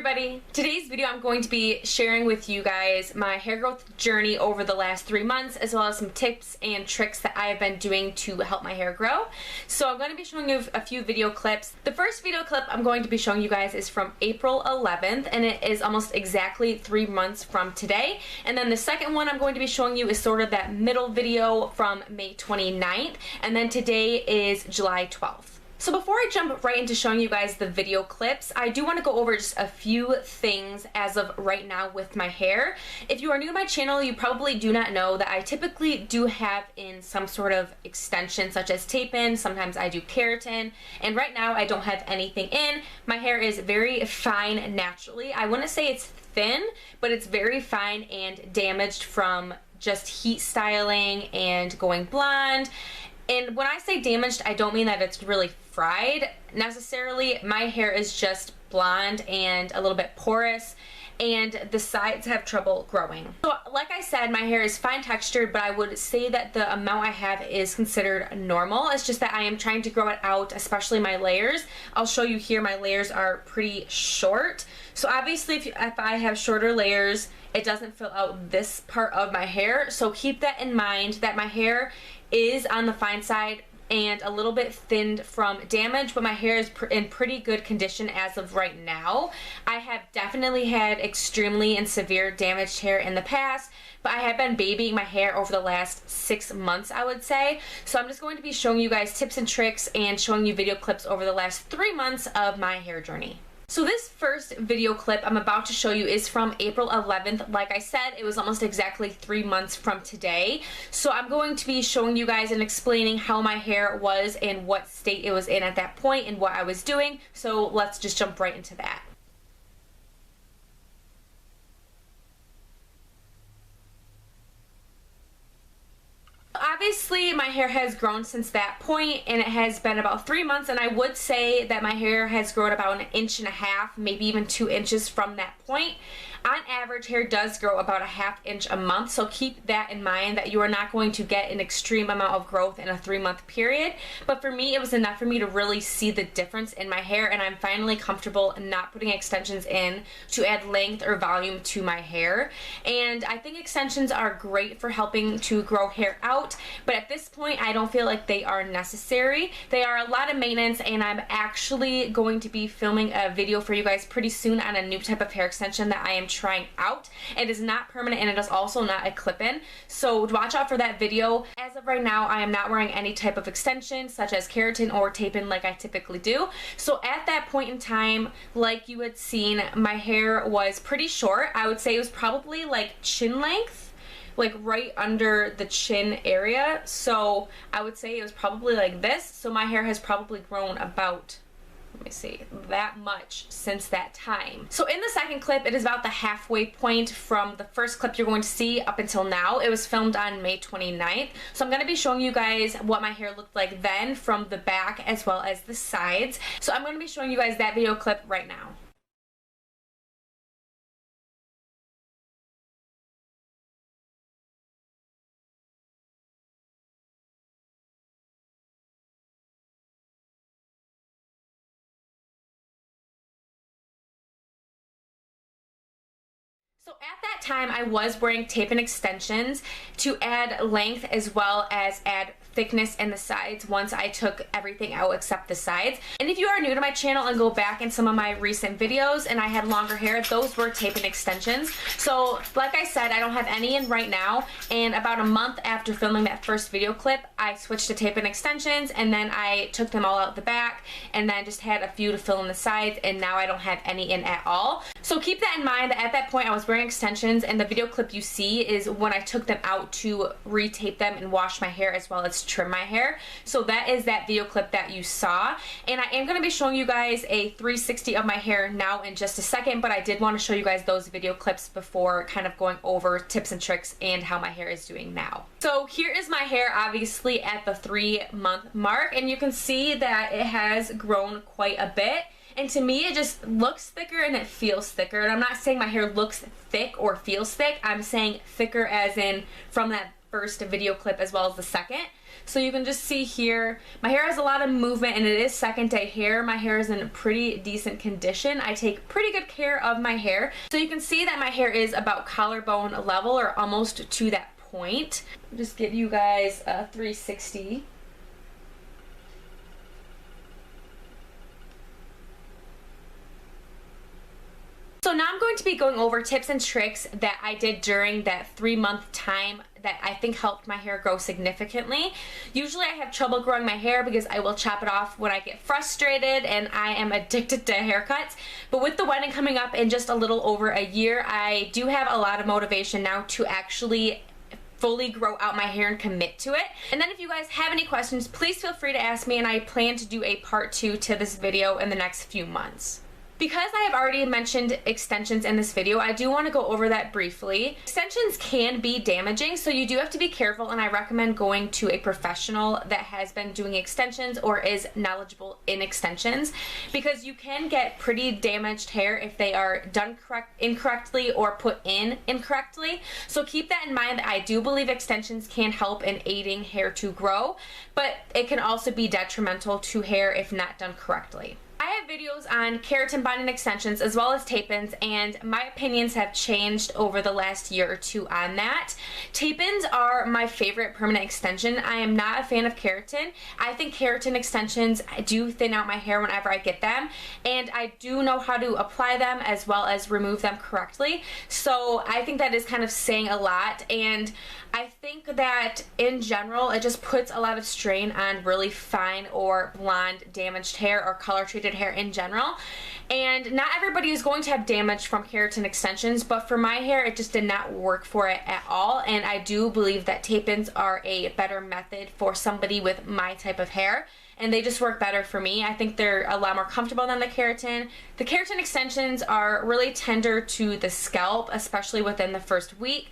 everybody! Today's video I'm going to be sharing with you guys my hair growth journey over the last 3 months, as well as some tips and tricks that I have been doing to help my hair grow. So I'm going to be showing you a few video clips. The first video clip I'm going to be showing you guys is from April 11th, and it is almost exactly 3 months from today. And then the second one I'm going to be showing you is sort of that middle video from May 29th, and then today is July 12th. So before I jump right into showing you guys the video clips, I do want to go over just a few things as of right now with my hair. If you are new to my channel, you probably do not know that I typically do have in some sort of extension, such as tape-in. Sometimes I do keratin, and right now I don't have anything in. My hair is very fine naturally. I wouldn't say it's thin, but it's very fine and damaged from just heat styling and going blonde. And when I say damaged, I don't mean that it's really fried necessarily. My hair is just blonde and a little bit porous, and the sides have trouble growing. So like I said, my hair is fine textured, but I would say that the amount I have is considered normal. It's just that I am trying to grow it out, especially my layers. I'll show you here, my layers are pretty short. So obviously if I have shorter layers, it doesn't fill out this part of my hair. So keep that in mind, that my hair is on the fine side and a little bit thinned from damage, but my hair is in pretty good condition as of right now. I have definitely had extremely and severe damaged hair in the past, but I have been babying my hair over the last 6 months, I would say. So I'm just going to be showing you guys tips and tricks and showing you video clips over the last 3 months of my hair journey. So this first video clip I'm about to show you is from April 11th. Like I said, it was almost exactly 3 months from today. So I'm going to be showing you guys and explaining how my hair was and what state it was in at that point and what I was doing. So let's just jump right into that. Obviously, my hair has grown since that point, and it has been about 3 months, and I would say that my hair has grown about 1.5 inches, maybe even 2 inches from that point. On average, hair does grow about 1/2 inch a month, so keep that in mind, that you are not going to get an extreme amount of growth in a 3-month period. But for me, it was enough for me to really see the difference in my hair, and I'm finally comfortable not putting extensions in to add length or volume to my hair. And I think extensions are great for helping to grow hair out, but at this point, I don't feel like they are necessary. They are a lot of maintenance, and I'm actually going to be filming a video for you guys pretty soon on a new type of hair extension that I am trying out. It is not permanent, and it is also not a clip-in, so watch out for that video. As of right now, I am not wearing any type of extension such as keratin or tape-in like I typically do. So at that point in time, like you had seen, my hair was pretty short. I would say it was probably like chin length, like right under the chin area. So I would say it was probably like this. So my hair has probably grown about, let me see, that much since that time. So in the second clip, it is about the halfway point from the first clip you're going to see up until now. It was filmed on May 29th. So I'm going to be showing you guys what my hair looked like then from the back as well as the sides. So I'm going to be showing you guys that video clip right now. So at that time, I was wearing tape-in extensions to add length as well as add thickness in the sides once I took everything out except the sides. And if you are new to my channel and go back in some of my recent videos and I had longer hair, those were tape-in extensions. So like I said, I don't have any in right now, and about a month after filming that first video clip, I switched to tape-in extensions, and then I took them all out the back and then just had a few to fill in the sides, and now I don't have any in at all. So keep that in mind, that at that point I was wearing extensions, and the video clip you see is when I took them out to retape them and wash my hair as well as trim my hair. So that is that video clip that you saw, and I am going to be showing you guys a 360 of my hair now in just a second, but I did want to show you guys those video clips before kind of going over tips and tricks and how my hair is doing now. So here is my hair obviously at the 3-month mark, and you can see that it has grown quite a bit. And to me, it just looks thicker and it feels thicker. And I'm not saying my hair looks thick or feels thick. I'm saying thicker as in from that first video clip as well as the second. So you can just see here, my hair has a lot of movement and it is second day hair. My hair is in pretty decent condition. I take pretty good care of my hair. So you can see that my hair is about collarbone level or almost to that point. Just give you guys a 360. So now I'm going to be going over tips and tricks that I did during that 3-month time that I think helped my hair grow significantly. Usually I have trouble growing my hair because I will chop it off when I get frustrated and I am addicted to haircuts. But with the wedding coming up in just a little over a year, I do have a lot of motivation now to actually fully grow out my hair and commit to it. And then if you guys have any questions, please feel free to ask me, and I plan to do a part 2 to this video in the next few months. Because I have already mentioned extensions in this video, I do want to go over that briefly. Extensions can be damaging, so you do have to be careful, and I recommend going to a professional that has been doing extensions or is knowledgeable in extensions, because you can get pretty damaged hair if they are done incorrectly or put in incorrectly. So keep that in mind, that I do believe extensions can help in aiding hair to grow, but it can also be detrimental to hair if not done correctly. I have videos on keratin bonding extensions as well as tape-ins, and my opinions have changed over the last year or two on that. Tape-ins are my favorite permanent extension. I am not a fan of keratin. I think keratin extensions do thin out my hair whenever I get them, and I do know how to apply them as well as remove them correctly. So I think that is kind of saying a lot, and I think that in general it just puts a lot of strain on really fine or blonde damaged hair or color treated hair in general. And not everybody is going to have damage from keratin extensions, but for my hair it just did not work for it at all, and I do believe that tape-ins are a better method for somebody with my type of hair, and they just work better for me. I think they're a lot more comfortable than the keratin. The keratin extensions are really tender to the scalp, especially within the first week,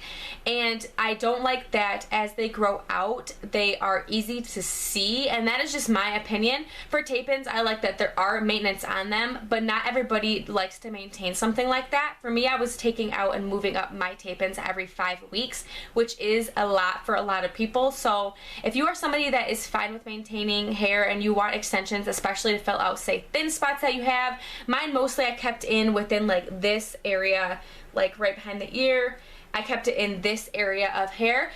and I don't like that as they grow out, they are easy to see, and that is just my opinion. For tape-ins, I like that there are maintenance on them, but not everybody likes to maintain something like that. For me, I was taking out and moving up my tape-ins every 5 weeks, which is a lot for a lot of people. So if you are somebody that is fine with maintaining hair and you want extensions, especially to fill out, say, thin spots that you have, mine mostly I kept in within like this area, like right behind the ear. I kept it in this area of hair.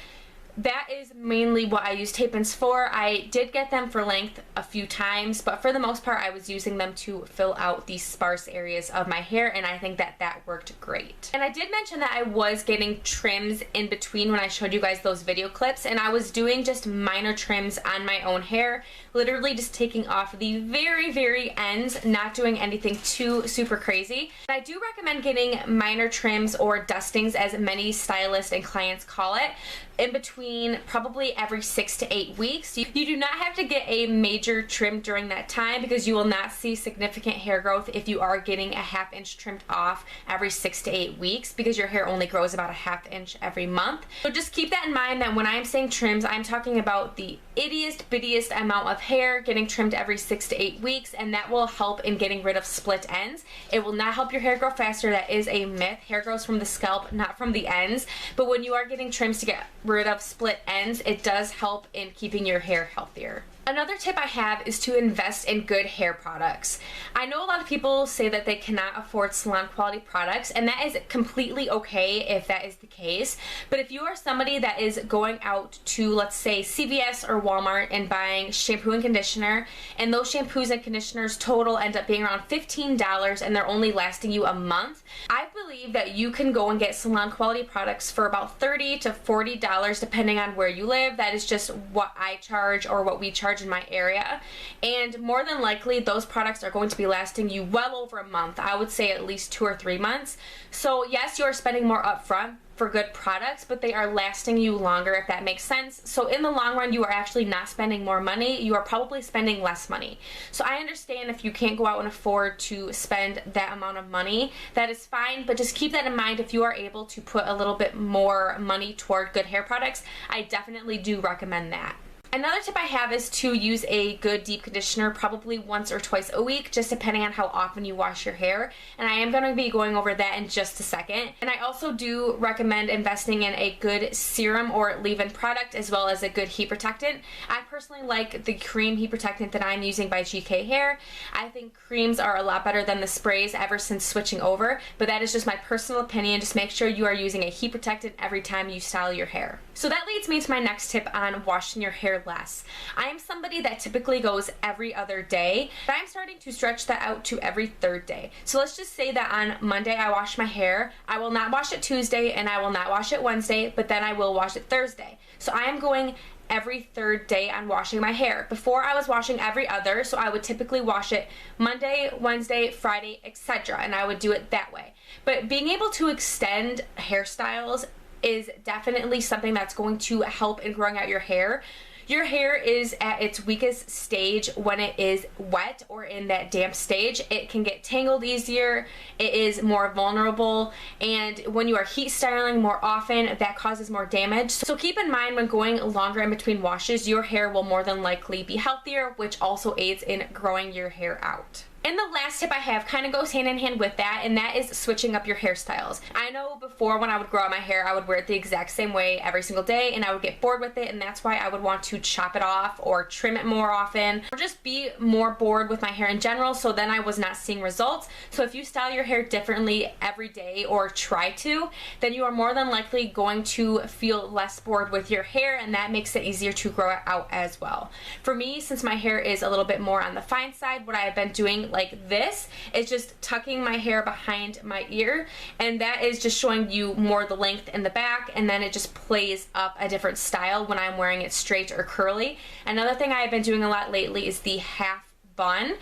That is mainly what I use tape-ins for. I did get them for length a few times, but for the most part I was using them to fill out these sparse areas of my hair, and I think that that worked great. And I did mention that I was getting trims in between when I showed you guys those video clips, and I was doing just minor trims on my own hair, literally just taking off the very ends, not doing anything too super crazy. I do recommend getting minor trims or dustings, as many stylists and clients call it, in between probably every 6 to 8 weeks. You do not have to get a major trim during that time, because you will not see significant hair growth if you are getting a 1/2 inch trimmed off every 6 to 8 weeks, because your hair only grows about a 1/2 inch every month. So just keep that in mind, that when I'm saying trims, I'm talking about the ittiest bittiest amount of hair getting trimmed every 6 to 8 weeks, and that will help in getting rid of split ends. It will not help your hair grow faster. That is a myth. Hair grows from the scalp, not from the ends. But when you are getting trims to get rid of split ends, it does help in keeping your hair healthier. Another tip I have is to invest in good hair products. I know a lot of people say that they cannot afford salon quality products, and that is completely okay if that is the case. But if you are somebody that is going out to, let's say, CVS or Walmart and buying shampoo and conditioner, and those shampoos and conditioners total end up being around $15 and they're only lasting you a month, I believe that you can go and get salon quality products for about $30 to $40 depending on where you live. That is just what I charge or what we charge in my area, and more than likely those products are going to be lasting you well over a month. I would say at least 2 or 3 months. So yes, you are spending more upfront for good products, but they are lasting you longer, if that makes sense. So in the long run, you are actually not spending more money, you are probably spending less money. So I understand if you can't go out and afford to spend that amount of money, that is fine, but just keep that in mind. If you are able to put a little bit more money toward good hair products, I definitely do recommend that. Another tip I have is to use a good deep conditioner probably once or twice a week, just depending on how often you wash your hair. And I am going to be going over that in just a second. And I also do recommend investing in a good serum or leave-in product as well as a good heat protectant. I personally like the cream heat protectant that I'm using by GK Hair. I think creams are a lot better than the sprays ever since switching over, but that is just my personal opinion. Just make sure you are using a heat protectant every time you style your hair. So that leads me to my next tip on washing your hair less. I am somebody that typically goes every other day, but I'm starting to stretch that out to every third day. So let's just say that on Monday I wash my hair. I will not wash it Tuesday and I will not wash it Wednesday, but then I will wash it Thursday. So I am going every third day on washing my hair. Before I was washing every other, so I would typically wash it Monday, Wednesday, Friday, etc. and I would do it that way. But being able to extend hairstyles is definitely something that's going to help in growing out your hair. Your hair is at its weakest stage when it is wet or in that damp stage. It can get tangled easier, it is more vulnerable, and when you are heat styling more often, that causes more damage. So keep in mind when going longer in between washes, your hair will more than likely be healthier, which also aids in growing your hair out. And the last tip I have kind of goes hand in hand with that, and that is switching up your hairstyles. I know before when I would grow out my hair, I would wear it the exact same way every single day, and I would get bored with it, and that's why I would want to chop it off or trim it more often, or just be more bored with my hair in general, so then I was not seeing results. So if you style your hair differently every day, or try to, then you are more than likely going to feel less bored with your hair, and that makes it easier to grow it out as well. For me, since my hair is a little bit more on the fine side, what I have been doing like this is just tucking my hair behind my ear, and that is just showing you more the length in the back, and then it just plays up a different style when I'm wearing it straight or curly. Another thing I've been doing a lot lately is the half bun,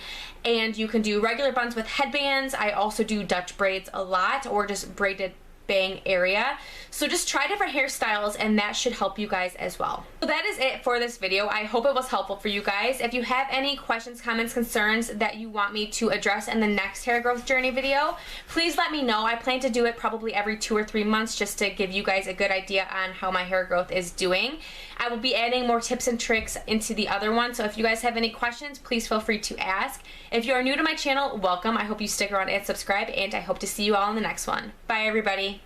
and you can do regular buns with headbands. I also do Dutch braids a lot, or just braided bang area. So just try different hairstyles, and that should help you guys as well. So that is it for this video. I hope it was helpful for you guys. If you have any questions, comments, concerns that you want me to address in the next hair growth journey video, please let me know. I plan to do it probably every 2 or 3 months just to give you guys a good idea on how my hair growth is doing. I will be adding more tips and tricks into the other one, so if you guys have any questions, please feel free to ask. If you are new to my channel, welcome. I hope you stick around and subscribe, and I hope to see you all in the next one. Bye everybody.